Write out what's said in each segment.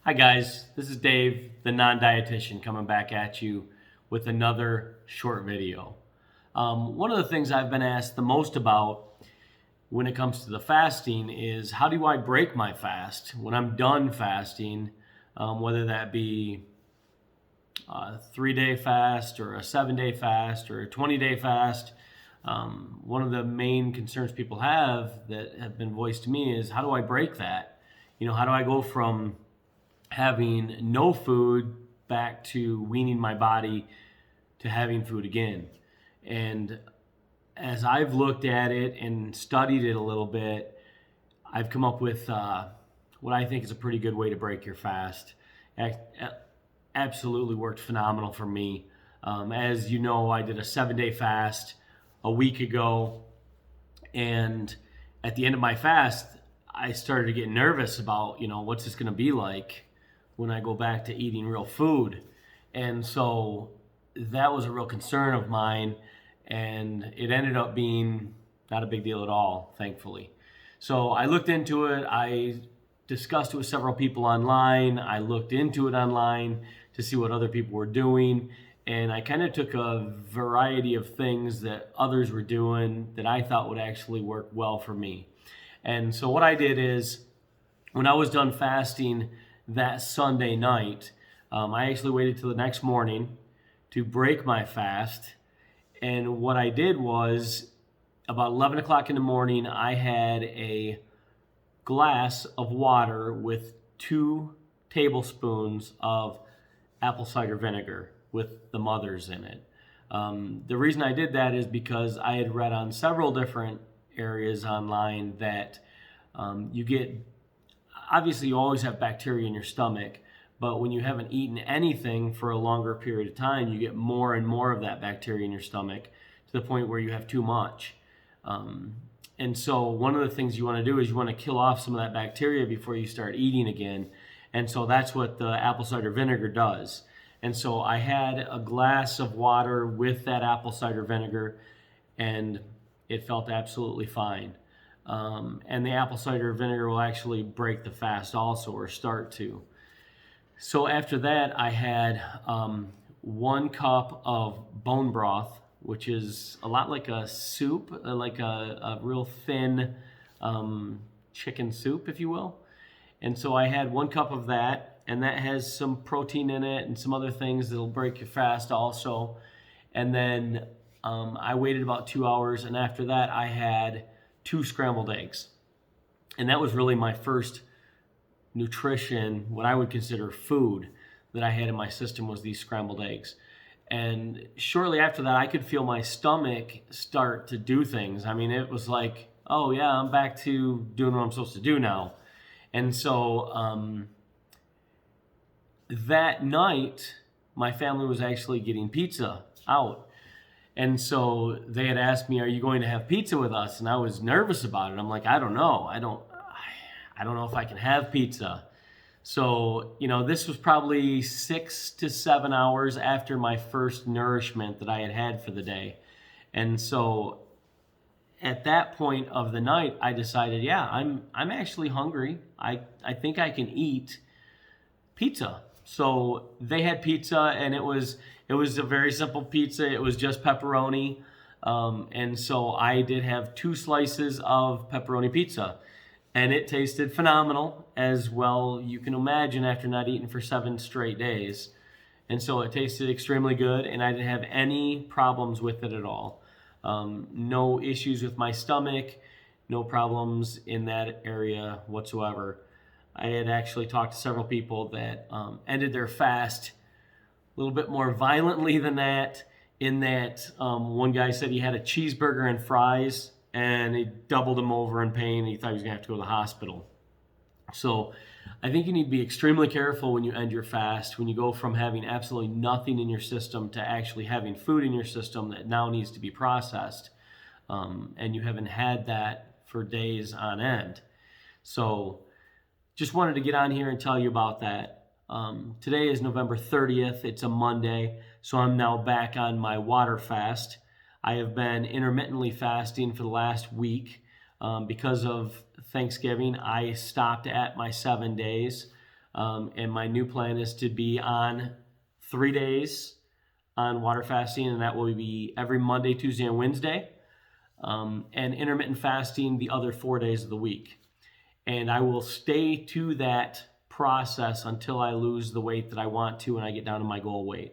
Hi guys, this is Dave, the non-dietitian, coming back at you with another short video. One of the things I've been asked the most about when it comes to the fasting is how do I break my fast when I'm done fasting, whether that be a 3-day fast or a 7-day fast or a 20-day fast. One of the main concerns people have that have been voiced to me is how do I break that? How do I go from having no food back to weaning my body to having food again? And as I've looked at it and studied it a little bit, I've come up with what I think is a pretty good way to break your fast. Absolutely worked phenomenal for me. As you know, I did a 7-day fast a week ago, and at the end of my fast, I started to get nervous about, what's this going to be like when I go back to eating real food. And so that was a real concern of mine, and it ended up being not a big deal at all, thankfully. So I looked into it. I discussed it with several people online. I looked into it online to see what other people were doing, and I kind of took a variety of things that others were doing that I thought would actually work well for me. And so what I did is, when I was done fasting that Sunday night, I actually waited till the next morning to break my fast. And what I did was, about 11 o'clock in the morning, I had a glass of water with 2 tablespoons of apple cider vinegar with the mothers in it. The reason I did that is because I had read on several different areas online that obviously you always have bacteria in your stomach, but when you haven't eaten anything for a longer period of time, you get more and more of that bacteria in your stomach to the point where you have too much. And so one of the things you want to do is you want to kill off some of that bacteria before you start eating again. And so that's what the apple cider vinegar does. And so I had a glass of water with that apple cider vinegar, and it felt absolutely fine. And the apple cider vinegar will actually break the fast also, or start to. So after that, I had 1 cup of bone broth, which is a lot like a soup, like a real thin chicken soup, if you will. And so I had 1 cup of that, and that has some protein in it and some other things that'll break your fast also. And then I waited about 2 hours, and after that I had 2 scrambled eggs. And that was really my first nutrition, what I would consider food, that I had in my system, was these scrambled eggs. And shortly after that, I could feel my stomach start to do things. I mean, it was like, oh yeah, I'm back to doing what I'm supposed to do now. And so that night, my family was actually getting pizza out. And so they had asked me, are you going to have pizza with us? And I was nervous about it. I'm like, I don't know. I don't know if I can have pizza. So, this was probably 6 to 7 hours after my first nourishment that I had had for the day. And so at that point of the night, I decided, yeah, I'm actually hungry. I think I can eat pizza. So they had pizza, and it was a very simple pizza. It was just pepperoni. And so I did have 2 slices of pepperoni pizza, and it tasted phenomenal, as well you can imagine, after not eating for 7 straight days. And so it tasted extremely good, and I didn't have any problems with it at all. No issues with my stomach, no problems in that area whatsoever. I had actually talked to several people that ended their fast a little bit more violently than that, in that one guy said he had a cheeseburger and fries, and he doubled him over in pain, and he thought he was going to have to go to the hospital. So I think you need to be extremely careful when you end your fast, when you go from having absolutely nothing in your system to actually having food in your system that now needs to be processed, and you haven't had that for days on end. So just wanted to get on here and tell you about that. Today is November 30th. It's a Monday, so I'm now back on my water fast. I have been intermittently fasting for the last week. Because of Thanksgiving, I stopped at my 7 days. And my new plan is to be on 3 days on water fasting, and that will be every Monday, Tuesday, and Wednesday, and intermittent fasting the other 4 days of the week. And I will stay to that process until I lose the weight that I want to and I get down to my goal weight.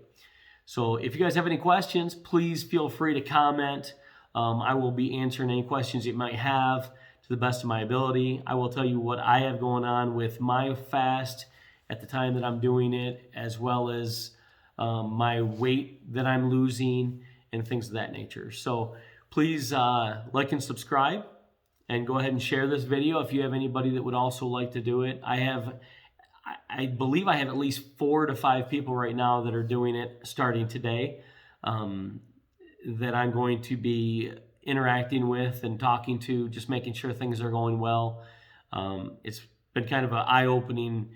So if you guys have any questions, please feel free to comment. I will be answering any questions you might have to the best of my ability. I will tell you what I have going on with my fast at the time that I'm doing it, as well as my weight that I'm losing and things of that nature. So please like and subscribe, and go ahead and share this video if you have anybody that would also like to do it. I believe I have at least 4 to 5 people right now that are doing it starting today, that I'm going to be interacting with and talking to, just making sure things are going well. It's been kind of an eye-opening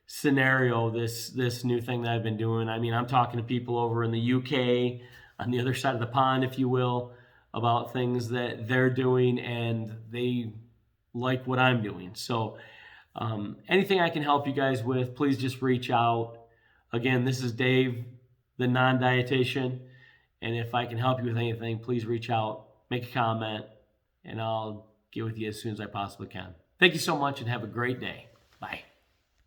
scenario, this new thing that I've been doing. I mean, I'm talking to people over in the UK, on the other side of the pond, if you will, about things that they're doing, and they like what I'm doing. So anything I can help you guys with, please just reach out. Again, this is Dave, the non-dietitian, and if I can help you with anything, please reach out, make a comment, and I'll get with you as soon as I possibly can. Thank you so much, and have a great day. Bye.